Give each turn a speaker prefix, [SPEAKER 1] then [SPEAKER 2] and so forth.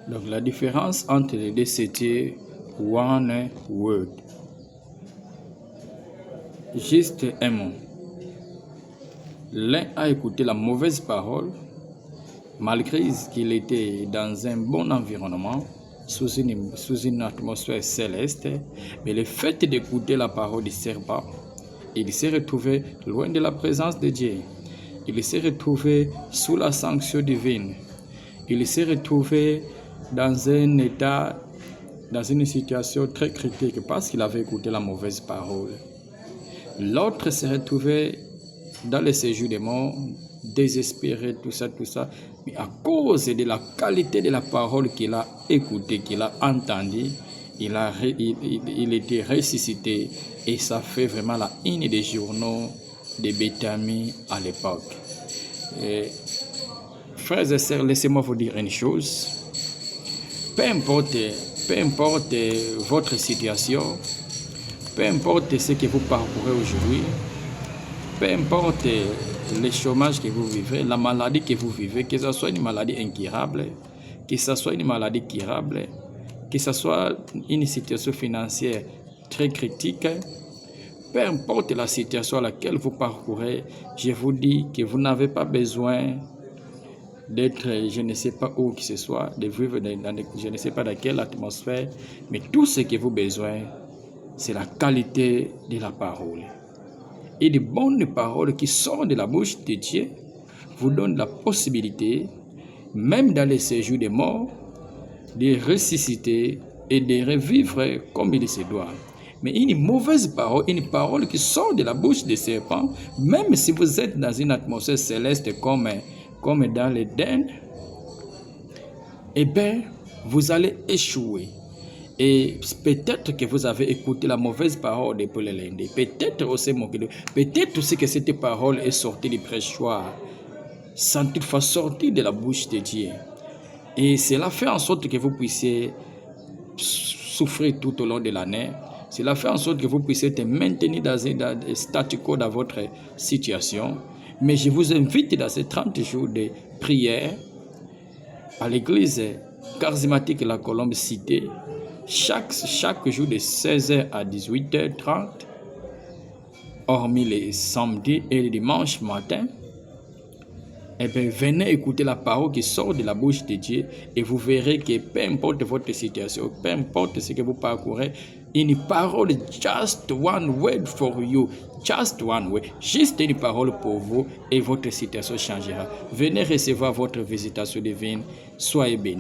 [SPEAKER 1] Donc la différence entre les deux, c'était one word. Juste un mot. L'un a écouté la mauvaise parole, malgré qu'il était dans un bon environnement, sous une atmosphère céleste, mais le fait d'écouter la parole du serpent, il s'est retrouvé loin de la présence de Dieu. Il s'est retrouvé sous la sanction divine. Il s'est retrouvé dans un état, dans une situation très critique parce qu'il avait écouté la mauvaise parole. L'autre s'est retrouvé dans le séjour des morts, désespéré, tout ça, mais à cause de la qualité de la parole qu'il a écoutée, qu'il a entendue, il était ressuscité et ça fait vraiment la une des journaux de Béthanie à l'époque. Frères et sœurs, laissez-moi vous dire une chose. Peu importe votre situation, peu importe ce que vous parcourez aujourd'hui, peu importe le chômage que vous vivez, la maladie que vous vivez, que ce soit une maladie incurable, que ce soit une maladie curable, que ce soit une situation financière très critique, peu importe la situation à laquelle vous parcourez, je vous dis que vous n'avez pas besoin d'être, je ne sais pas où que ce soit, de vivre dans je ne sais pas dans quelle atmosphère, mais tout ce que vous avez besoin, c'est la qualité de la parole. Et de bonnes paroles qui sortent de la bouche de Dieu vous donnent la possibilité, même dans les séjours des morts, de ressusciter et de revivre comme il se doit. Mais une mauvaise parole, une parole qui sort de la bouche des serpents, même si vous êtes dans une atmosphère céleste comme dans l'Éden, eh bien, vous allez échouer. Et peut-être que vous avez écouté la mauvaise parole depuis le lundi. Peut-être aussi, peut-être aussi que cette parole est sortie du prêchoir, sans toutefois sortir de la bouche de Dieu. Et cela fait en sorte que vous puissiez souffrir tout au long de l'année. Cela fait en sorte que vous puissiez être maintenu dans un statu quo dans votre situation. Mais je vous invite dans ces 30 jours de prière à l'église charismatique La Colombe Cité, chaque jour de 16h à 18h30, hormis les samedis et les dimanches matin. Eh bien, venez écouter la parole qui sort de la bouche de Dieu et vous verrez que peu importe votre situation, peu importe ce que vous parcourez, une parole, just one word for you, just one word, juste une parole pour vous et votre situation changera. Venez recevoir votre visitation divine, soyez bénis.